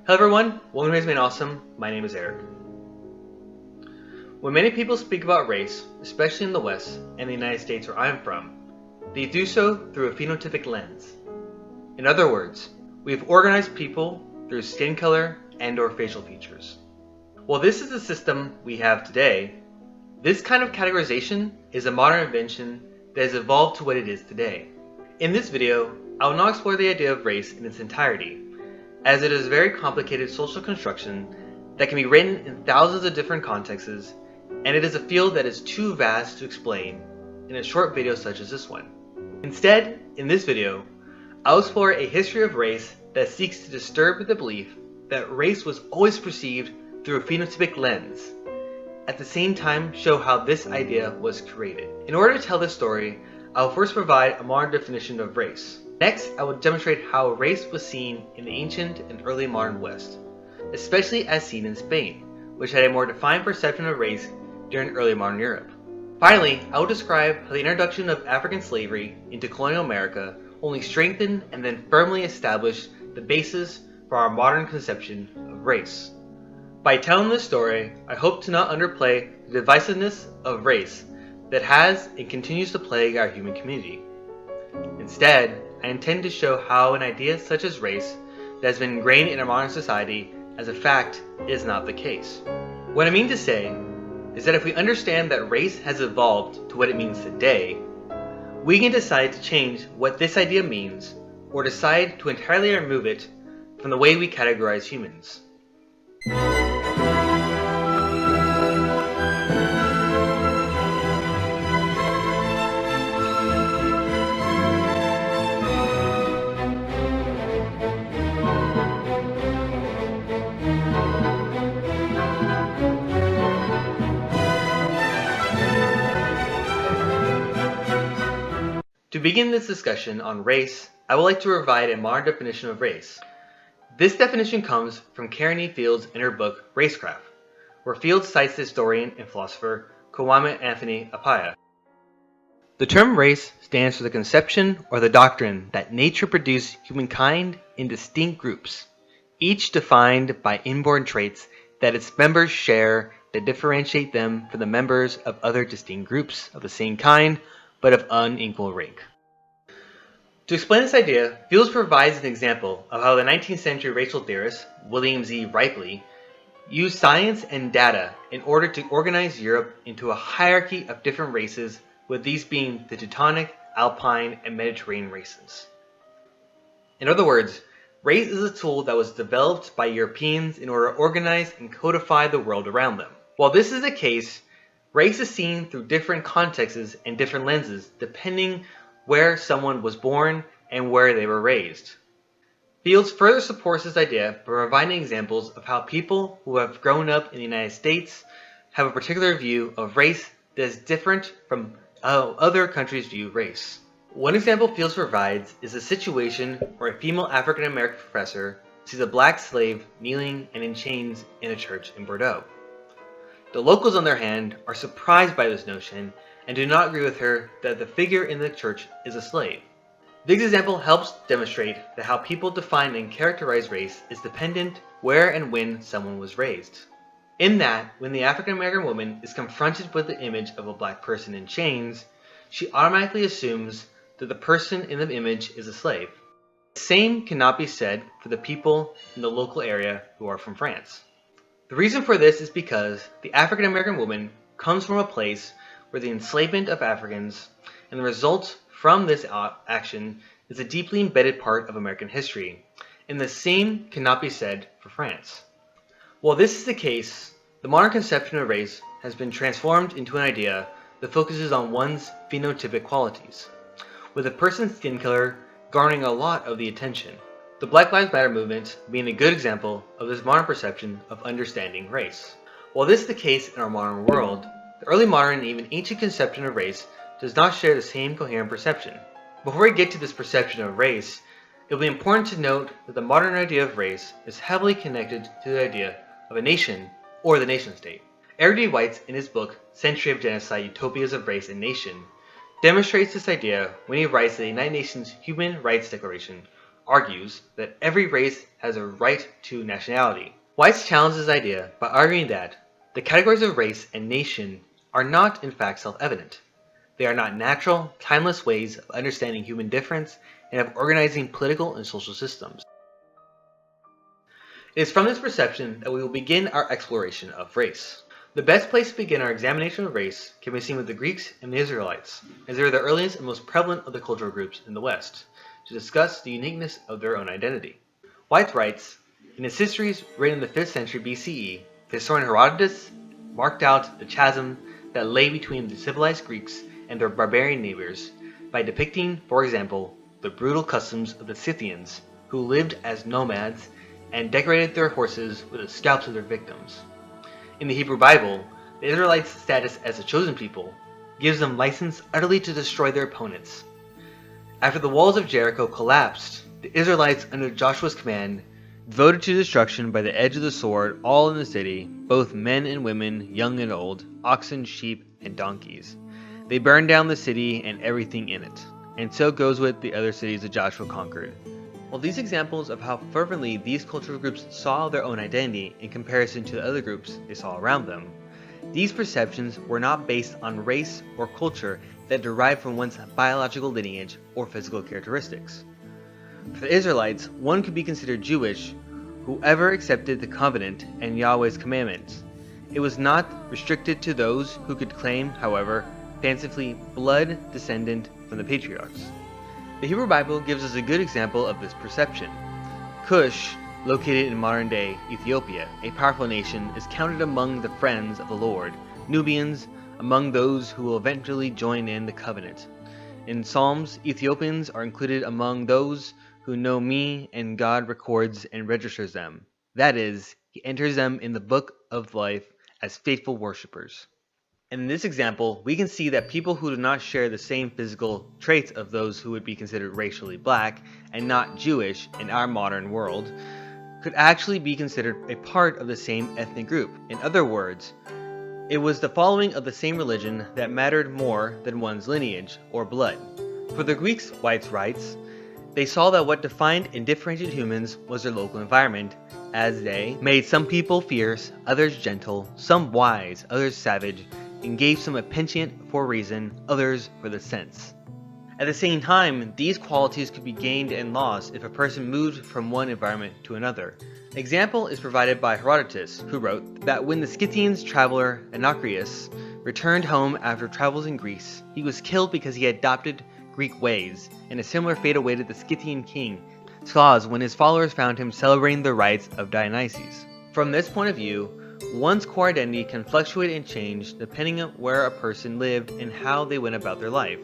Hello everyone, welcome to Race Made Awesome. My name is Eric. When many people speak about race, especially in the West and the United States where I'm from, they do so through a phenotypic lens. In other words, we have organized people through skin color and/or facial features. While this is the system we have today, this kind of categorization is a modern invention that has evolved to what it is today. In this video, I will not explore the idea of race in its entirety, as it is a very complicated social construction that can be written in thousands of different contexts, and it is a field that is too vast to explain in a short video such as this one. Instead, in this video, I'll explore a history of race that seeks to disturb the belief that race was always perceived through a phenotypic lens, at the same time show how this idea was created. In order to tell this story, I will first provide a modern definition of race. Next, I will demonstrate how race was seen in the ancient and early modern West, especially as seen in Spain, which had a more defined perception of race during early modern Europe. Finally, I will describe how the introduction of African slavery into colonial America only strengthened and then firmly established the basis for our modern conception of race. By telling this story, I hope to not underplay the divisiveness of race that has and continues to plague our human community. Instead, I intend to show how an idea such as race that has been ingrained in our modern society as a fact is not the case. What I mean to say is that if we understand that race has evolved to what it means today, we can decide to change what this idea means or decide to entirely remove it from the way we categorize humans. To begin this discussion on race, I would like to provide a modern definition of race. This definition comes from Karen E. Fields in her book Racecraft, where Fields cites the historian and philosopher Kwame Anthony Appiah. The term race stands for the conception or the doctrine that nature produced humankind in distinct groups, each defined by inborn traits that its members share that differentiate them from the members of other distinct groups of the same kind, but of unequal rank. To explain this idea, Fields provides an example of how the 19th century racial theorist William Z. Ripley used science and data in order to organize Europe into a hierarchy of different races, with these being the Teutonic, Alpine, and Mediterranean races. In other words, race is a tool that was developed by Europeans in order to organize and codify the world around them. While this is the case, race is seen through different contexts and different lenses depending where someone was born and where they were raised. Fields further supports this idea by providing examples of how people who have grown up in the United States have a particular view of race that is different from how other countries view race. One example Fields provides is a situation where a female African American professor sees a black slave kneeling and in chains in a church in Bordeaux. The locals, on their hand, are surprised by this notion and do not agree with her that the figure in the church is a slave. This example helps demonstrate that how people define and characterize race is dependent where and when someone was raised. In that, when the African American woman is confronted with the image of a black person in chains, she automatically assumes that the person in the image is a slave. The same cannot be said for the people in the local area who are from France. The reason for this is because the African American woman comes from a place where the enslavement of Africans and the result from this action is a deeply embedded part of American history, and the same cannot be said for France. While this is the case, the modern conception of race has been transformed into an idea that focuses on one's phenotypic qualities, with a person's skin color garnering a lot of the attention. The Black Lives Matter movement being a good example of this modern perception of understanding race. While this is the case in our modern world, the early modern and even ancient conception of race does not share the same coherent perception. Before we get to this perception of race, it will be important to note that the modern idea of race is heavily connected to the idea of a nation or the nation state. Eric D. White, in his book Century of Genocide, Utopias of Race and Nation, demonstrates this idea when he writes the United Nations Human Rights Declaration argues that every race has a right to nationality. Whites challenge this idea by arguing that the categories of race and nation are not in fact self-evident. They are not natural, timeless ways of understanding human difference and of organizing political and social systems. It is from this perception that we will begin our exploration of race. The best place to begin our examination of race can be seen with the Greeks and the Israelites, as they were the earliest and most prevalent of the cultural groups in the West, to discuss the uniqueness of their own identity. White writes, in his histories written in the 5th century BCE, the historian Herodotus marked out the chasm that lay between the civilized Greeks and their barbarian neighbors by depicting, for example, the brutal customs of the Scythians, who lived as nomads and decorated their horses with the scalps of their victims. In the Hebrew Bible, the Israelites' status as a chosen people gives them license utterly to destroy their opponents. After the walls of Jericho collapsed, the Israelites, under Joshua's command, devoted to destruction by the edge of the sword all in the city, both men and women, young and old, oxen, sheep, and donkeys. They burned down the city and everything in it, and so goes with the other cities that Joshua conquered. While these examples of how fervently these cultural groups saw their own identity in comparison to the other groups they saw around them, these perceptions were not based on race or culture that derived from one's biological lineage or physical characteristics. For the Israelites, one could be considered Jewish whoever accepted the covenant and Yahweh's commandments. It was not restricted to those who could claim, however, fancifully blood descendant from the patriarchs. The Hebrew Bible gives us a good example of this perception. Cush, located in modern-day Ethiopia, a powerful nation, is counted among the friends of the Lord, Nubians among those who will eventually join in the covenant. In Psalms, Ethiopians are included among those who know me, and God records and registers them. That is, he enters them in the book of life as faithful worshippers. And in this example, we can see that people who do not share the same physical traits of those who would be considered racially black and not Jewish in our modern world could actually be considered a part of the same ethnic group. In other words, it was the following of the same religion that mattered more than one's lineage or blood. For the Greeks, Whites writes, they saw that what defined and differentiated humans was their local environment, as they made some people fierce, others gentle, some wise, others savage, and gave some a penchant for reason, others for the sense. At the same time, these qualities could be gained and lost if a person moved from one environment to another. An example is provided by Herodotus, who wrote that when the Scythian traveler Anacreus returned home after travels in Greece, he was killed because he adopted Greek ways, and a similar fate awaited the Scythian king Sklaus when his followers found him celebrating the rites of Dionysus. From this point of view, one's core identity can fluctuate and change depending on where a person lived and how they went about their life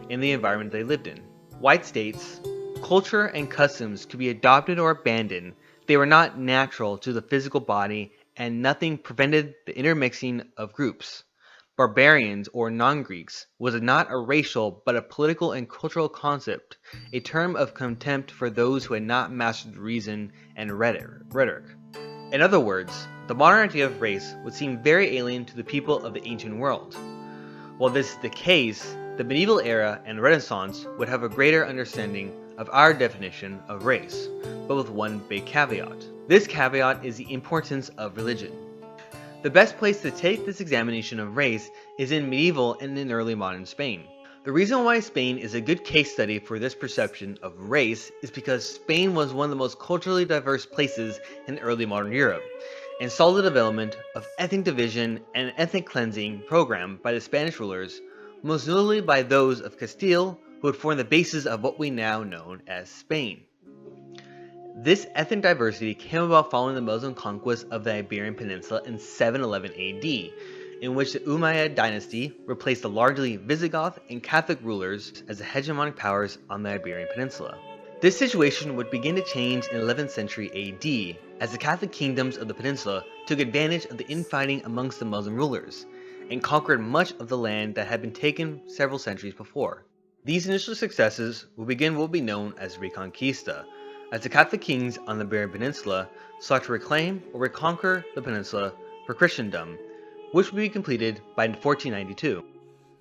in the environment they lived in. White states, culture and customs could be adopted or abandoned. They were not natural to the physical body, and nothing prevented the intermixing of groups. Barbarians or non-Greeks was not a racial but a political and cultural concept, a term of contempt for those who had not mastered reason and rhetoric. In other words, the modern idea of race would seem very alien to the people of the ancient world. While this is the case, the medieval era and Renaissance would have a greater understanding of our definition of race, but with one big caveat. This caveat is the importance of religion. The best place to take this examination of race is in medieval and in early modern Spain. The reason why Spain is a good case study for this perception of race is because Spain was one of the most culturally diverse places in early modern Europe, and saw the development of ethnic division and ethnic cleansing program by the Spanish rulers, most notably by those of Castile, who would form the basis of what we now know as Spain. This ethnic diversity came about following the Muslim conquest of the Iberian Peninsula in 711 AD, in which the Umayyad dynasty replaced the largely Visigoth and Catholic rulers as the hegemonic powers on the Iberian Peninsula. This situation would begin to change in 11th century AD, as the Catholic kingdoms of the peninsula took advantage of the infighting amongst the Muslim rulers, and conquered much of the land that had been taken several centuries before. These initial successes will begin what will be known as Reconquista, as the Catholic kings on the Iberian Peninsula sought to reclaim or reconquer the peninsula for Christendom, which would be completed by 1492.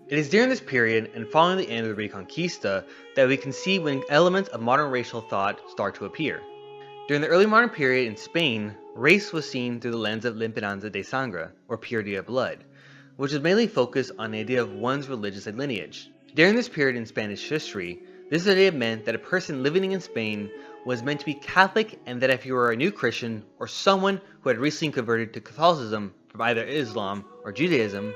It is during this period and following the end of the Reconquista that we can see when elements of modern racial thought start to appear. During the early modern period in Spain, race was seen through the lens of limpieza de sangre, or purity of blood, which was mainly focused on the idea of one's religious lineage. During this period in Spanish history, this idea meant that a person living in Spain was meant to be Catholic, and that if you were a new Christian or someone who had recently converted to Catholicism from either Islam or Judaism,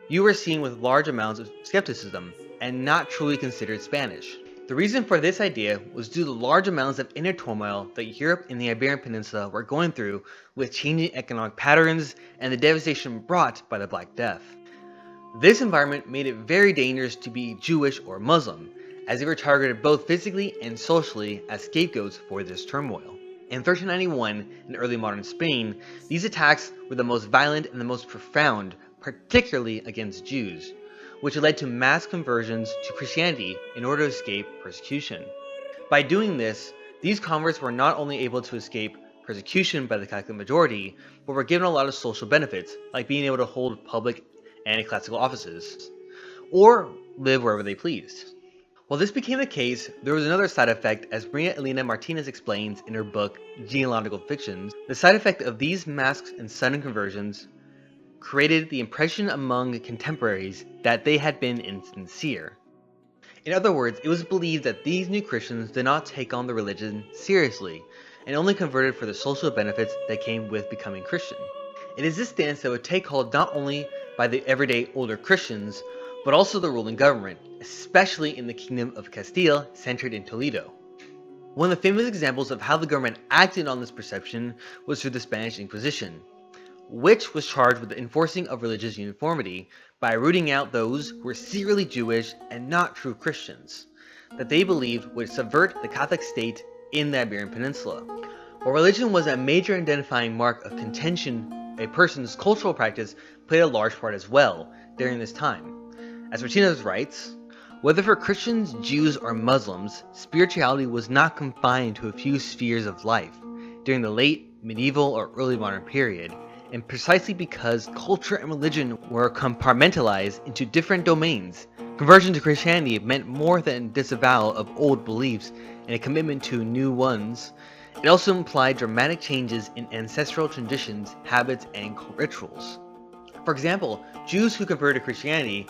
you were seen with large amounts of skepticism and not truly considered Spanish. The reason for this idea was due to the large amounts of inner turmoil that Europe and the Iberian Peninsula were going through with changing economic patterns and the devastation brought by the Black Death. This environment made it very dangerous to be Jewish or Muslim, as they were targeted both physically and socially as scapegoats for this turmoil. In 1391, in early modern Spain, these attacks were the most violent and the most profound, particularly against Jews, which led to mass conversions to Christianity in order to escape persecution. By doing this, these converts were not only able to escape persecution by the Catholic majority, but were given a lot of social benefits, like being able to hold public and ecclesiastical offices, or live wherever they pleased. While this became the case, there was another side effect, as Maria Elena Martinez explains in her book Genealogical Fictions. The side effect of these mass and sudden conversions created the impression among contemporaries that they had been insincere. In other words, it was believed that these new Christians did not take on the religion seriously, and only converted for the social benefits that came with becoming Christian. It is this stance that would take hold not only by the everyday older Christians, but also the ruling government, especially in the Kingdom of Castile, centered in Toledo. One of the famous examples of how the government acted on this perception was through the Spanish Inquisition, which was charged with the enforcing of religious uniformity by rooting out those who were secretly Jewish and not true Christians, that they believed would subvert the Catholic state in the Iberian Peninsula. While religion was a major identifying mark of contention, a person's cultural practice played a large part as well during this time. As Martinez writes, whether for Christians, Jews, or Muslims, spirituality was not confined to a few spheres of life during the late medieval or early modern period, and precisely because culture and religion were compartmentalized into different domains, conversion to Christianity meant more than disavowal of old beliefs and a commitment to new ones. It also implied dramatic changes in ancestral traditions, habits, and rituals. For example, Jews who converted to Christianity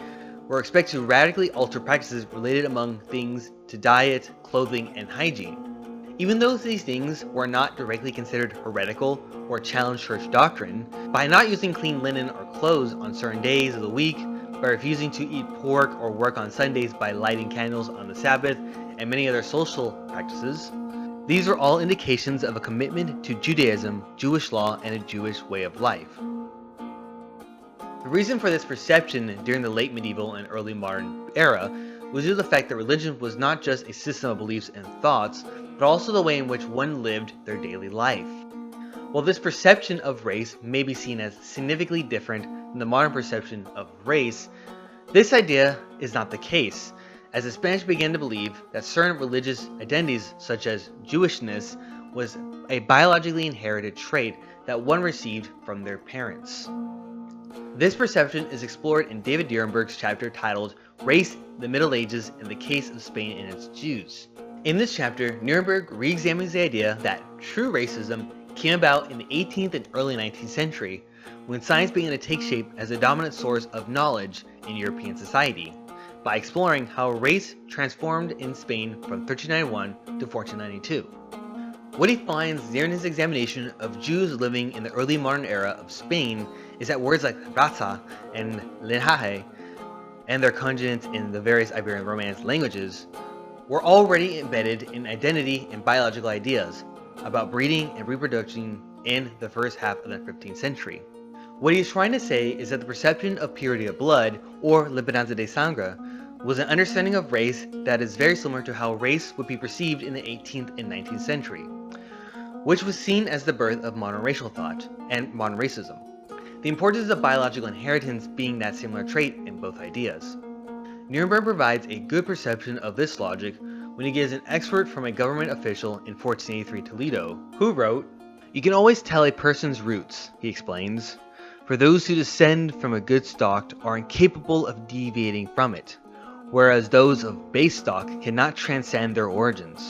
were expected to radically alter practices related among things to diet, clothing, and hygiene. Even though these things were not directly considered heretical or challenged church doctrine, by not using clean linen or clothes on certain days of the week, by refusing to eat pork or work on Sundays, by lighting candles on the Sabbath, and many other social practices, these were all indications of a commitment to Judaism, Jewish law, and a Jewish way of life. The reason for this perception during the late medieval and early modern era was due to the fact that religion was not just a system of beliefs and thoughts, but also the way in which one lived their daily life. While this perception of race may be seen as significantly different than the modern perception of race, this idea is not the case, as the Spanish began to believe that certain religious identities, such as Jewishness, was a biologically inherited trait that one received from their parents. This perception is explored in David Dierenberg's chapter titled Race, the Middle Ages, and the Case of Spain and its Jews. In this chapter, Nuremberg re-examines the idea that true racism came about in the 18th and early 19th century, when science began to take shape as a dominant source of knowledge in European society, by exploring how race transformed in Spain from 1391 to 1492. What he finds during his examination of Jews living in the early modern era of Spain is that words like raza and linaje, and their conjugates in the various Iberian Romance languages, were already embedded in identity and biological ideas about breeding and reproduction in the first half of the 15th century. What he is trying to say is that the perception of purity of blood, or limpieza de sangre, was an understanding of race that is very similar to how race would be perceived in the 18th and 19th century, which was seen as the birth of modern racial thought and modern racism. The importance of biological inheritance being that similar trait in both ideas. Nuremberg provides a good perception of this logic when he gives an excerpt from a government official in 1483 Toledo, who wrote, "You can always tell a person's roots," he explains, For those who descend from a good stock are incapable of deviating from it, whereas those of base stock cannot transcend their origins,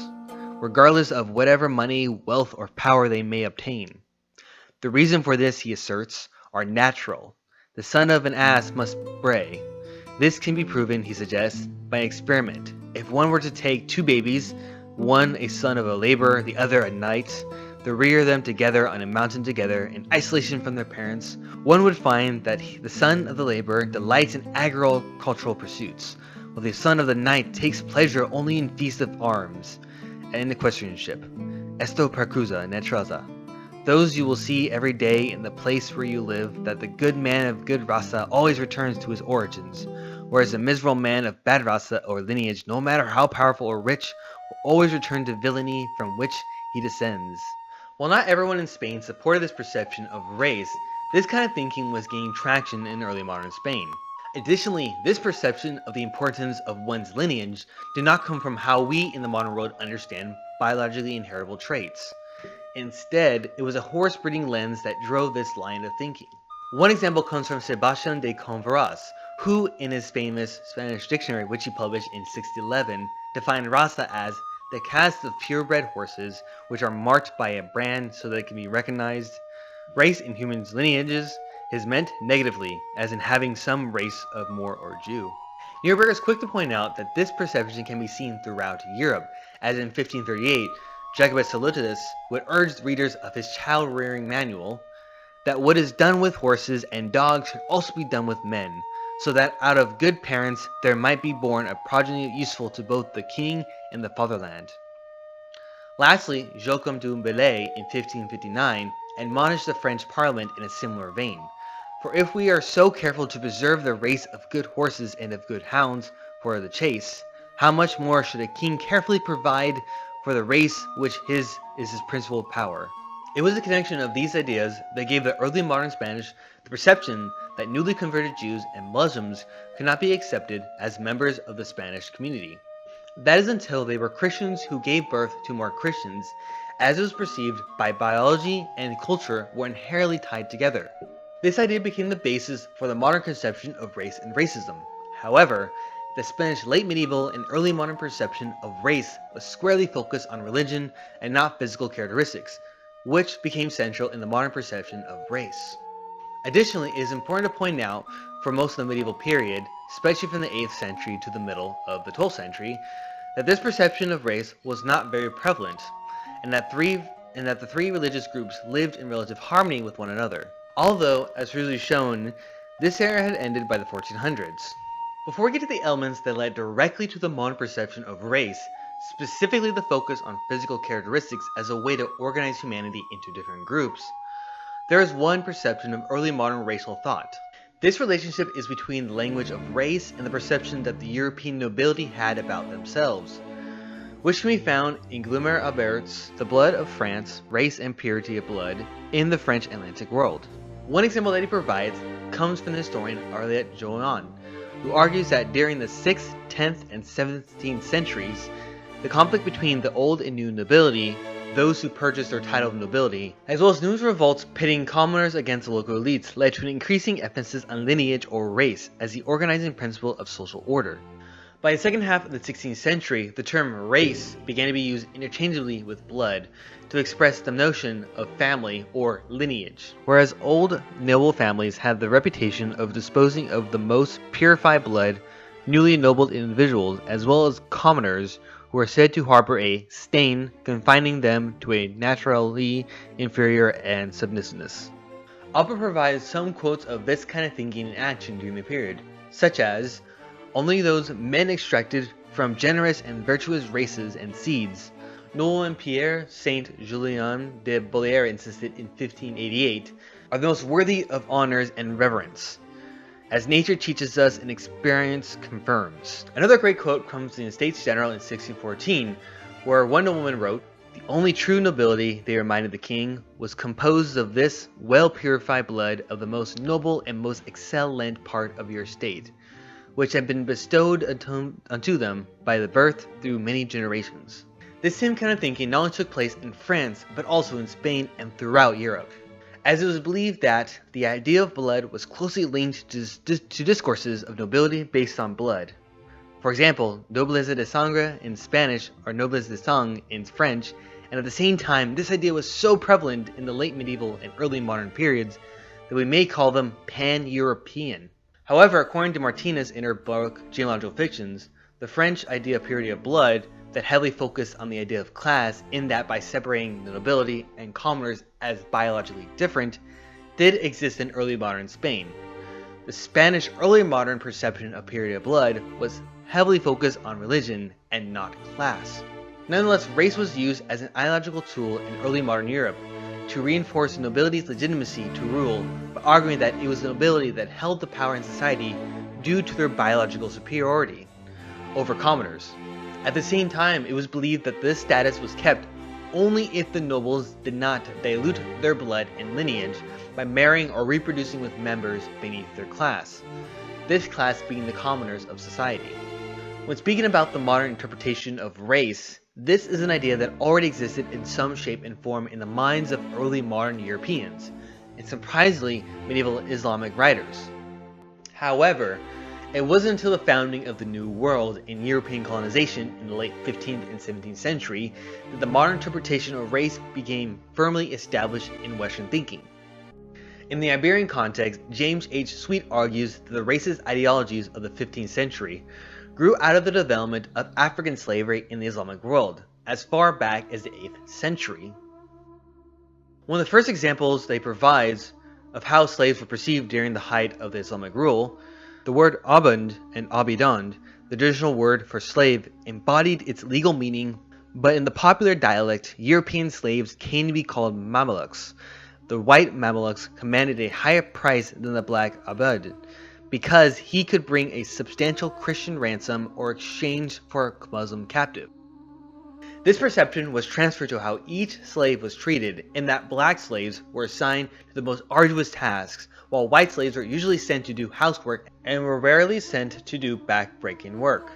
regardless of whatever money, wealth, or power they may obtain. The reason for this, he asserts, are natural. The son of an ass must bray. This can be proven, he suggests, by an experiment. If one were to take two babies, one a son of a laborer, the other a knight, to rear them together on a mountain together, in isolation from their parents, one would find that the son of the laborer delights in agricultural pursuits, while the son of the knight takes pleasure only in feasts of arms and equestrianship. Esto per causa naturaleza. Those you will see every day in the place where you live, that the good man of good rasa always returns to his origins, whereas the miserable man of bad rasa or lineage, no matter how powerful or rich, will always return to villainy from which he descends. While not everyone in Spain supported this perception of race, this kind of thinking was gaining traction in early modern Spain. Additionally, this perception of the importance of one's lineage did not come from how we in the modern world understand biologically inheritable traits. Instead, it was a horse-breeding lens that drove this line of thinking. One example comes from Sebastian de Converras, who, in his famous Spanish dictionary, which he published in 1611, defined raza as the caste of purebred horses which are marked by a brand so that it can be recognized. Race in human lineages is meant negatively, as in having some race of Moor or Jew. Niebuhr is quick to point out that this perception can be seen throughout Europe, as in 1538, Jacobus Salutis would urge readers of his child-rearing manual that what is done with horses and dogs should also be done with men, so that out of good parents there might be born a progeny useful to both the king and the fatherland. Lastly, Joachim du Bellay in 1559 admonished the French Parliament in a similar vein. For if we are so careful to preserve the race of good horses and of good hounds for the chase, how much more should a king carefully provide for the race which is his principal power? It was the connection of these ideas that gave the early modern Spanish the perception that newly converted Jews and Muslims could not be accepted as members of the Spanish community. That is until they were Christians who gave birth to more Christians, as it was perceived by biology and culture were inherently tied together. This idea became the basis for the modern conception of race and racism. However, the Spanish late medieval and early modern perception of race was squarely focused on religion and not physical characteristics, which became central in the modern perception of race. Additionally, it is important to point out, for most of the medieval period, especially from the 8th century to the middle of the 12th century, that this perception of race was not very prevalent, and that the three religious groups lived in relative harmony with one another. Although, as previously shown, this era had ended by the 1400s. Before we get to the elements that led directly to the modern perception of race, specifically the focus on physical characteristics as a way to organize humanity into different groups, there is one perception of early modern racial thought. This relationship is between the language of race and the perception that the European nobility had about themselves, which can be found in Guillaume Albert's The Blood of France, Race and Purity of Blood in the French Atlantic World. One example that he provides comes from the historian Arlette Joanne, who argues that during the 6th, 10th, and 17th centuries, the conflict between the old and new nobility, those who purchased their title of nobility, as well as numerous revolts pitting commoners against the local elites, led to an increasing emphasis on lineage or race as the organizing principle of social order. By the second half of the 16th century, the term race began to be used interchangeably with blood to express the notion of family or lineage, whereas old noble families had the reputation of disposing of the most purified blood, newly ennobled individuals, as well as commoners who are said to harbor a stain confining them to a naturally inferior and submissiveness. Albert provides some quotes of this kind of thinking in action during the period, such as, "Only those men extracted from generous and virtuous races and seeds," Nolan Pierre Saint Julien de Bolier insisted in 1588, "are the most worthy of honors and reverence, as nature teaches us and experience confirms." Another great quote comes in the States General in 1614, where one nobleman wrote, "The only true nobility," they reminded the king, "was composed of this well-purified blood of the most noble and most excellent part of your state, which had been bestowed unto them by the birth through many generations." This same kind of thinking not only took place in France, but also in Spain and throughout Europe. as it was believed that the idea of blood was closely linked to discourses of nobility based on blood. For example, nobleza de sangre in Spanish or noblesse de sang in French, and at the same time, this idea was so prevalent in the late medieval and early modern periods that we may call them pan-European. However, according to Martinez in her book Genealogical Fictions, the French idea of purity of blood that heavily focused on the idea of class, in that by separating the nobility and commoners as biologically different, did exist in early modern Spain. The Spanish early modern perception of purity of blood was heavily focused on religion and not class. Nonetheless, race was used as an ideological tool in early modern Europe to reinforce the nobility's legitimacy to rule, by arguing that it was the nobility that held the power in society due to their biological superiority over commoners. At the same time, it was believed that this status was kept only if the nobles did not dilute their blood and lineage by marrying or reproducing with members beneath their class, this class being the commoners of society. When speaking about the modern interpretation of race, this is an idea that already existed in some shape and form in the minds of early modern Europeans, and surprisingly, medieval Islamic writers. However, it wasn't until the founding of the New World in European colonization in the late 15th and 17th century that the modern interpretation of race became firmly established in Western thinking. In the Iberian context, James H. Sweet argues that the racist ideologies of the 15th century grew out of the development of African slavery in the Islamic world, as far back as the 8th century. One of the first examples they provides of how slaves were perceived during the height of the Islamic rule, the word abd and abidand, the traditional word for slave, embodied its legal meaning, but in the popular dialect, European slaves came to be called Mamelukes. The white Mamelukes commanded a higher price than the black abd, because he could bring a substantial Christian ransom or exchange for a Muslim captive. This perception was transferred to how each slave was treated, in that black slaves were assigned to the most arduous tasks, while white slaves were usually sent to do housework and were rarely sent to do back-breaking work.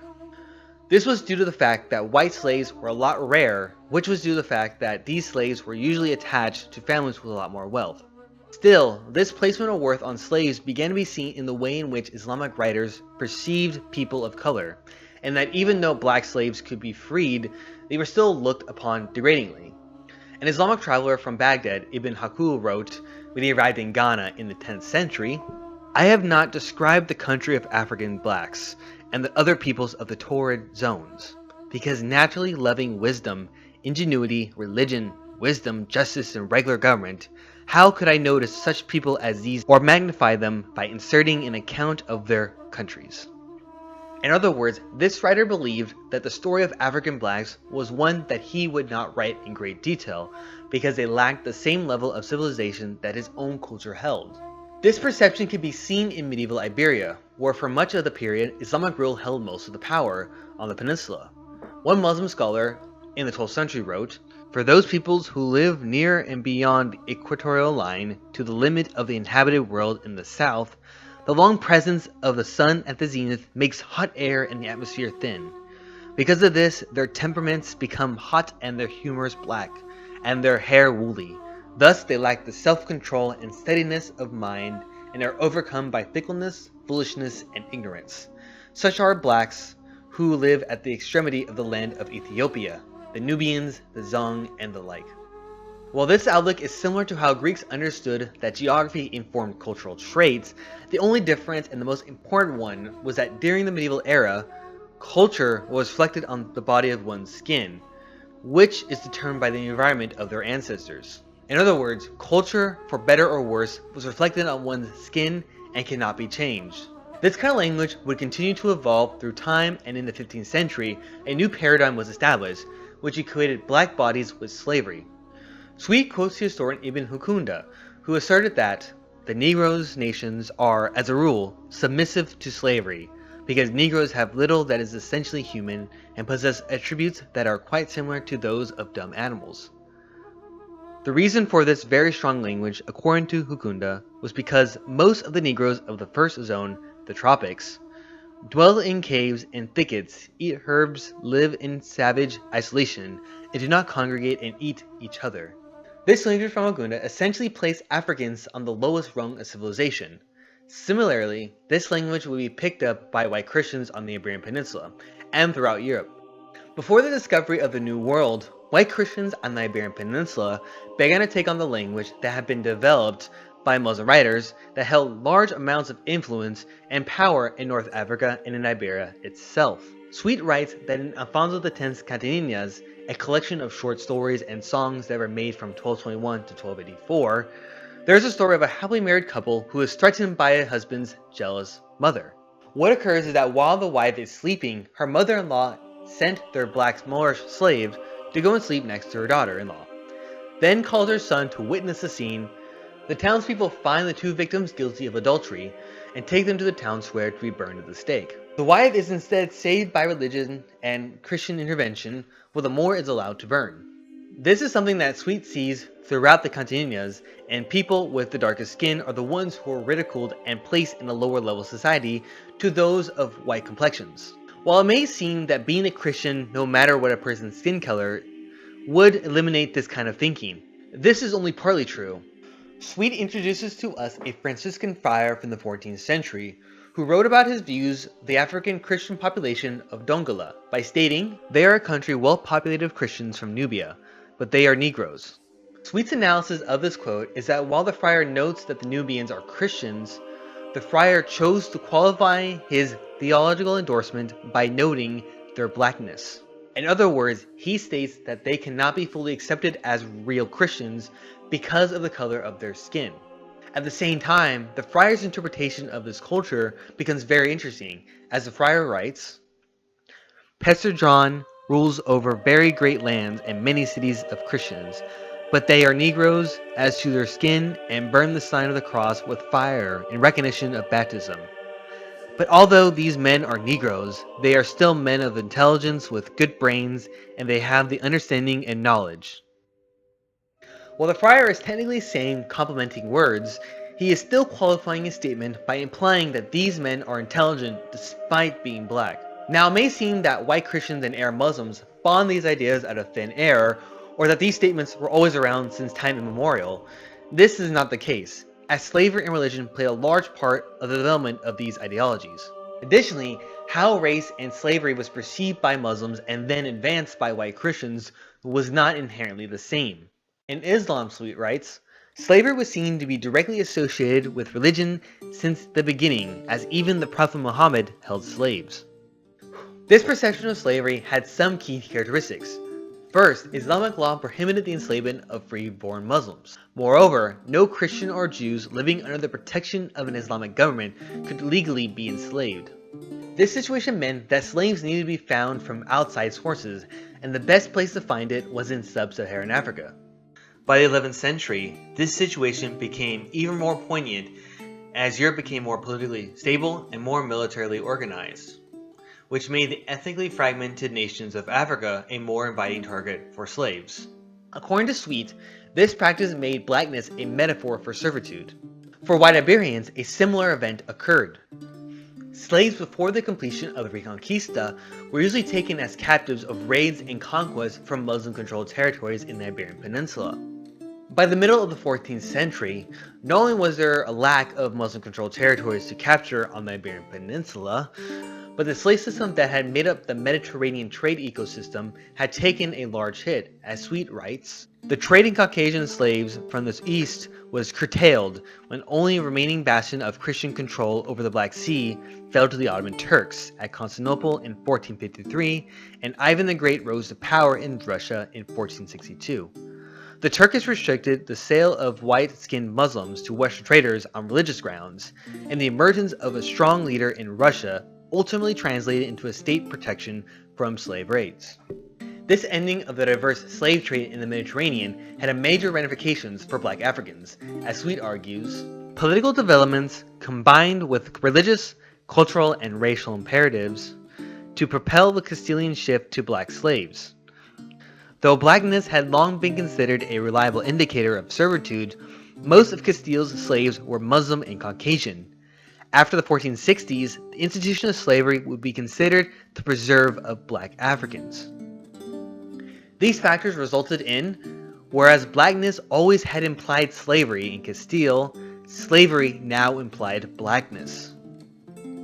This was due to the fact that white slaves were a lot rarer, which was due to the fact that these slaves were usually attached to families with a lot more wealth. Still, this placement of worth on slaves began to be seen in the way in which Islamic writers perceived people of color, and that even though black slaves could be freed, they were still looked upon degradingly. An Islamic traveler from Baghdad, Ibn Hakul, wrote, when he arrived in Ghana in the 10th century, "I have not described the country of African blacks and the other peoples of the torrid zones, because naturally loving wisdom, ingenuity, religion, wisdom, justice, and regular government, how could I notice such people as these or magnify them by inserting an account of their countries?" In other words, this writer believed that the story of African blacks was one that he would not write in great detail, because they lacked the same level of civilization that his own culture held. This perception can be seen in medieval Iberia, where for much of the period, Islamic rule held most of the power on the peninsula. One Muslim scholar in the 12th century wrote, "For those peoples who live near and beyond the equatorial line to the limit of the inhabited world in the south, the long presence of the sun at the zenith makes hot air in the atmosphere thin. Because of this, their temperaments become hot and their humors black, and their hair woolly. Thus they lack the self-control and steadiness of mind, and are overcome by fickleness, foolishness, and ignorance. Such are blacks who live at the extremity of the land of Ethiopia, the Nubians, the Zong, and the like." While this outlook is similar to how Greeks understood that geography informed cultural traits, the only difference and the most important one was that during the medieval era, culture was reflected on the body of one's skin, which is determined by the environment of their ancestors. In other words, culture, for better or worse, was reflected on one's skin and cannot be changed. This kind of language would continue to evolve through time, and in the 15th century, a new paradigm was established, which equated black bodies with slavery. Sweet quotes the historian Ibn Hukunda, who asserted that the Negroes nations are, as a rule, submissive to slavery, because Negroes have little that is essentially human and possess attributes that are quite similar to those of dumb animals. The reason for this very strong language, according to Hukunda, was because most of the Negroes of the first zone, the tropics, dwell in caves and thickets, eat herbs, live in savage isolation, and do not congregate and eat each other. This language from Ogunda essentially placed Africans on the lowest rung of civilization. Similarly, this language would be picked up by white Christians on the Iberian Peninsula and throughout Europe. Before the discovery of the New World, white Christians on the Iberian Peninsula began to take on the language that had been developed by Muslim writers that held large amounts of influence and power in North Africa and in Iberia itself. Sweet writes that in Alfonso X's Cantininhas, a collection of short stories and songs that were made from 1221 to 1284, there's a story of a happily married couple who is threatened by a husband's jealous mother. What occurs is that while the wife is sleeping, her mother-in-law sent their black Moorish slave to go and sleep next to her daughter-in-law, then calls her son to witness the scene. The townspeople find the two victims guilty of adultery and take them to the town square to be burned at the stake. The wife is instead saved by religion and Christian intervention, while the Moor is allowed to burn. This is something that Sweet sees throughout the Cantininhas, and people with the darkest skin are the ones who are ridiculed and placed in a lower level society to those of white complexions. While it may seem that being a Christian, no matter what a person's skin color, would eliminate this kind of thinking, this is only partly true. Sweet introduces to us a Franciscan friar from the 14th century who wrote about his views of the African Christian population of Dongola by stating, "They are a country well populated of Christians from Nubia, but they are Negroes." Sweet's analysis of this quote is that while the friar notes that the Nubians are Christians, the friar chose to qualify his theological endorsement by noting their blackness. In other words, he states that they cannot be fully accepted as real Christians because of the color of their skin. At the same time, the friar's interpretation of this culture becomes very interesting, as the friar writes, "Pastor John rules over very great lands and many cities of Christians, but they are Negroes as to their skin and burn the sign of the cross with fire in recognition of baptism. But although these men are Negroes, they are still men of intelligence with good brains, and they have the understanding and knowledge." While the friar is technically saying complimenting words, he is still qualifying his statement by implying that these men are intelligent despite being black. Now, it may seem that white Christians and Arab Muslims spawned these ideas out of thin air, or that these statements were always around since time immemorial. This is not the case, as slavery and religion played a large part of the development of these ideologies. Additionally, how race and slavery was perceived by Muslims and then advanced by white Christians was not inherently the same. In Islam, Sweet writes, "Slavery was seen to be directly associated with religion since the beginning, as even the Prophet Muhammad held slaves." This perception of slavery had some key characteristics. First, Islamic law prohibited the enslavement of free-born Muslims. Moreover, no Christian or Jews living under the protection of an Islamic government could legally be enslaved. This situation meant that slaves needed to be found from outside sources, and the best place to find it was in sub-Saharan Africa. By the 11th century, this situation became even more poignant as Europe became more politically stable and more militarily organized, which made the ethnically fragmented nations of Africa a more inviting target for slaves. According to Sweet, this practice made blackness a metaphor for servitude. For white Iberians, a similar event occurred. Slaves before the completion of the Reconquista were usually taken as captives of raids and conquests from Muslim-controlled territories in the Iberian Peninsula. By the middle of the 14th century, not only was there a lack of Muslim-controlled territories to capture on the Iberian Peninsula, but the slave system that had made up the Mediterranean trade ecosystem had taken a large hit. As Sweet writes, "The trade in Caucasian slaves from the east was curtailed when only remaining bastion of Christian control over the Black Sea fell to the Ottoman Turks at Constantinople in 1453, and Ivan the Great rose to power in Russia in 1462. The Turkish restricted the sale of white-skinned Muslims to Western traders on religious grounds, and the emergence of a strong leader in Russia ultimately translated into a state protection from slave raids." This ending of the diverse slave trade in the Mediterranean had a major ramifications for black Africans, as Sweet argues. Political developments combined with religious, cultural, and racial imperatives to propel the Castilian shift to black slaves. Though blackness had long been considered a reliable indicator of servitude, most of Castile's slaves were Muslim and Caucasian. After the 1460s, the institution of slavery would be considered the preserve of black Africans. These factors resulted in Whereas blackness always had implied slavery in Castile, slavery now implied blackness.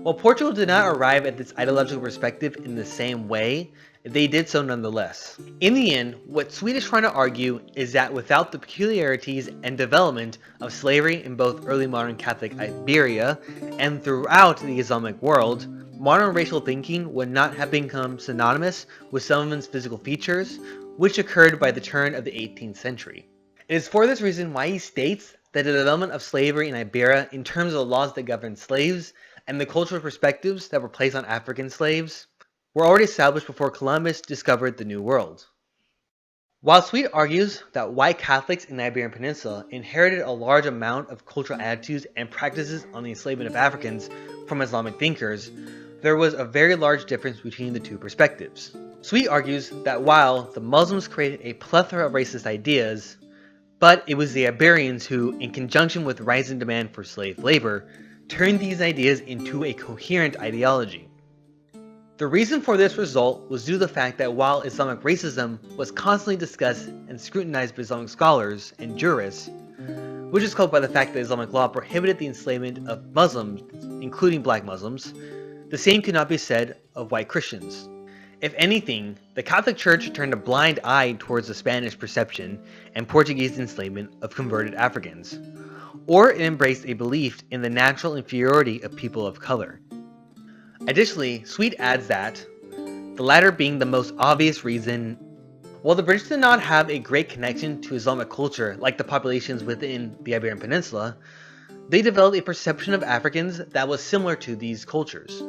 While Portugal did not arrive at this ideological perspective in the same way, they did so nonetheless. In the end, what Sweden is trying to argue is that without the peculiarities and development of slavery in both early modern Catholic Iberia and throughout the Islamic world, modern racial thinking would not have become synonymous with some of its physical features, which occurred by the turn of the 18th century. It is for this reason why he states that the development of slavery in Iberia in terms of the laws that governed slaves and the cultural perspectives that were placed on African slaves were already established before Columbus discovered the New World. While Sweet argues that white Catholics in the Iberian Peninsula inherited a large amount of cultural attitudes and practices on the enslavement of Africans from Islamic thinkers, there was a very large difference between the two perspectives. Sweet argues that while the Muslims created a plethora of racist ideas, but it was the Iberians who, in conjunction with rising demand for slave labor, turned these ideas into a coherent ideology. The reason for this result was due to the fact that while Islamic racism was constantly discussed and scrutinized by Islamic scholars and jurists, which is caused by the fact that Islamic law prohibited the enslavement of Muslims, including black Muslims, the same could not be said of white Christians. If anything, the Catholic Church turned a blind eye towards the Spanish perception and Portuguese enslavement of converted Africans, or it embraced a belief in the natural inferiority of people of color. Additionally, Sweet adds that, the latter being the most obvious reason, while the British did not have a great connection to Islamic culture like the populations within the Iberian Peninsula, they developed a perception of Africans that was similar to these cultures.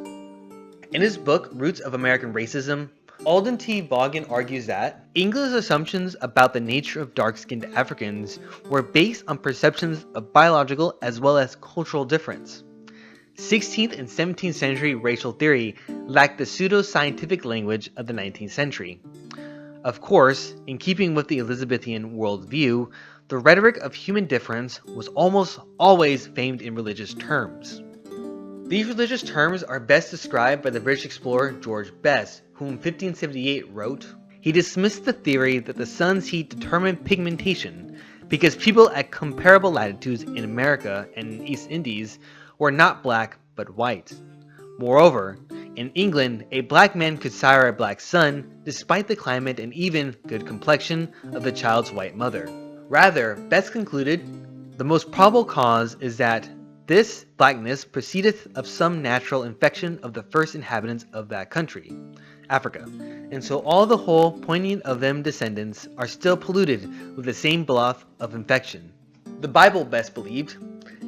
In his book, Roots of American Racism, Alden T. Vaughan argues that England's assumptions about the nature of dark-skinned Africans were based on perceptions of biological as well as cultural difference. 16th and 17th century racial theory lacked the pseudo-scientific language of the 19th century. Of course, in keeping with the Elizabethan worldview, the rhetoric of human difference was almost always framed in religious terms. These religious terms are best described by the British explorer George Best, who in 1578 wrote, "He dismissed the theory that the sun's heat determined pigmentation, because people at comparable latitudes in America and in East Indies were not black but white. Moreover, in England, a black man could sire a black son, despite the climate and even good complexion of the child's white mother." Rather, Best concluded, the most probable cause is that this blackness proceedeth of some natural infection of the first inhabitants of that country, Africa, and so all the whole poignant of them descendants are still polluted with the same broth of infection. The Bible, Best believed,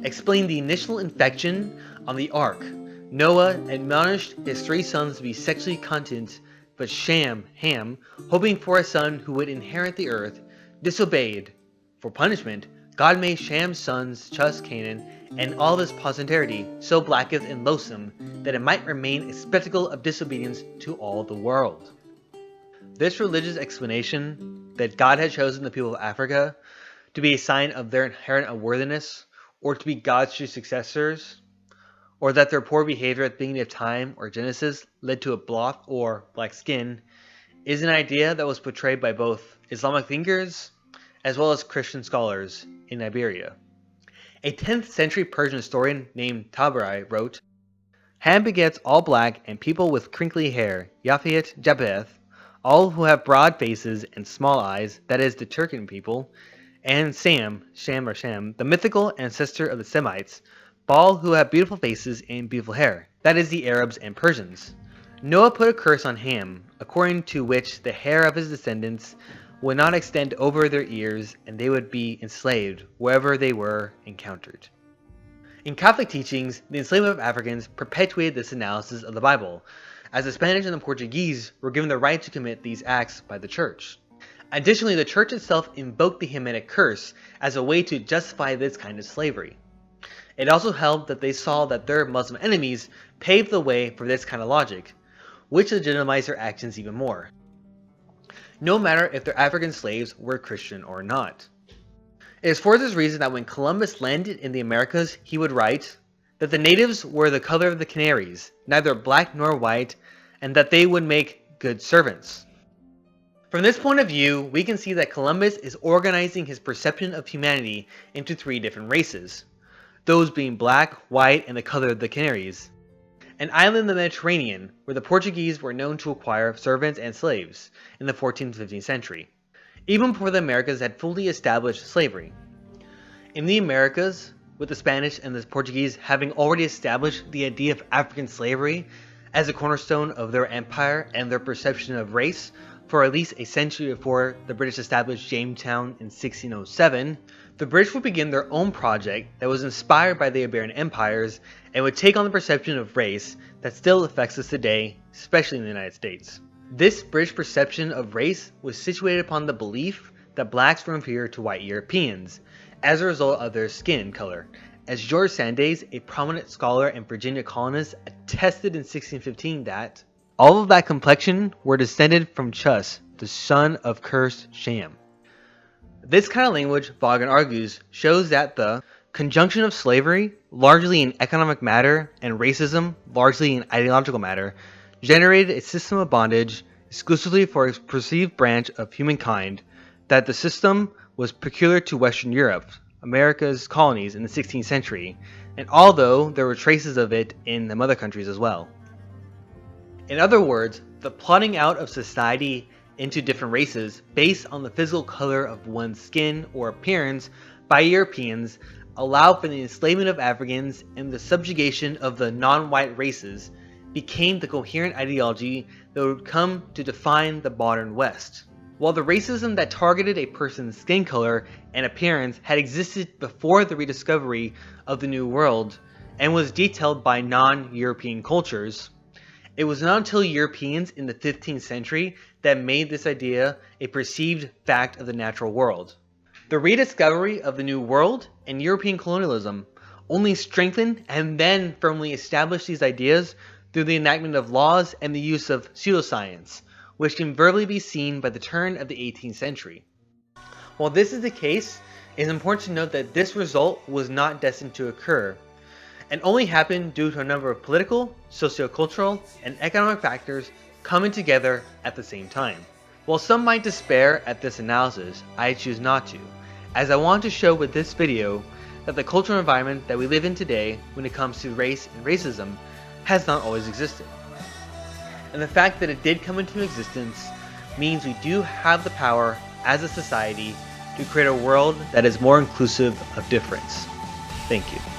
explained the initial infection on the ark. Noah admonished his 3 sons to be sexually continent, but Ham, hoping for a son who would inherit the earth, disobeyed. For punishment, God made Sham's sons Chus, Canaan, and all of his posterity so blacketh and loathsome that it might remain a spectacle of disobedience to all the world. This religious explanation that God had chosen the people of Africa to be a sign of their inherent unworthiness, or to be God's true successors, or that their poor behavior at the beginning of time or Genesis led to a bloth or black skin, is an idea that was portrayed by both Islamic thinkers as well as Christian scholars in Iberia. A 10th century Persian historian named Tabari wrote, "Ham begets all black and people with crinkly hair, Japheth, all who have broad faces and small eyes, that is, the Turkic people, and Sham, the mythical ancestor of the Semites, all who have beautiful faces and beautiful hair, that is, the Arabs and Persians. Noah put a curse on Ham, according to which the hair of his descendants would not extend over their ears, and they would be enslaved wherever they were encountered." In Catholic teachings, the enslavement of Africans perpetuated this analysis of the Bible, as the Spanish and the Portuguese were given the right to commit these acts by the Church. Additionally, the Church itself invoked the Hamitic curse as a way to justify this kind of slavery. It also held that they saw that their Muslim enemies paved the way for this kind of logic, which legitimized their actions even more, no matter if their African slaves were Christian or not. It is for this reason that when Columbus landed in the Americas, he would write that the natives were the color of the canaries, neither black nor white, and that they would make good servants. From this point of view, we can see that Columbus is organizing his perception of humanity into three different races, those being black, white, and the color of the Canaries. An island in the Mediterranean, where the Portuguese were known to acquire servants and slaves in the 14th and 15th century, even before the Americas had fully established slavery. In the Americas, with the Spanish and the Portuguese having already established the idea of African slavery as a cornerstone of their empire and their perception of race for at least a century before the British established Jamestown in 1607, the British would begin their own project that was inspired by the Iberian empires and would take on the perception of race that still affects us today, especially in the United States. This British perception of race was situated upon the belief that blacks were inferior to white Europeans as a result of their skin color, as George Sandys, a prominent scholar and Virginia colonist, attested in 1615 that all of that complexion were descended from Chus, the son of cursed Sham. This kind of language, Vaughan argues, shows that the conjunction of slavery, largely in economic matter, and racism, largely in ideological matter, generated a system of bondage exclusively for a perceived branch of humankind, that the system was peculiar to Western Europe, America's colonies in the 16th century, and although there were traces of it in the mother countries as well. In other words, the plotting out of society into different races based on the physical color of one's skin or appearance by Europeans allowed for the enslavement of Africans, and the subjugation of the non-white races became the coherent ideology that would come to define the modern West. While the racism that targeted a person's skin color and appearance had existed before the rediscovery of the New World and was detailed by non-European cultures, it was not until Europeans in the 15th century that made this idea a perceived fact of the natural world. The rediscovery of the New World and European colonialism only strengthened and then firmly established these ideas through the enactment of laws and the use of pseudoscience, which can verbally be seen by the turn of the 18th century. While this is the case, it is important to note that this result was not destined to occur, and only happened due to a number of political, sociocultural, and economic factors coming together at the same time. While some might despair at this analysis, I choose not to, as I want to show with this video that the cultural environment that we live in today when it comes to race and racism has not always existed. And the fact that it did come into existence means we do have the power as a society to create a world that is more inclusive of difference. Thank you.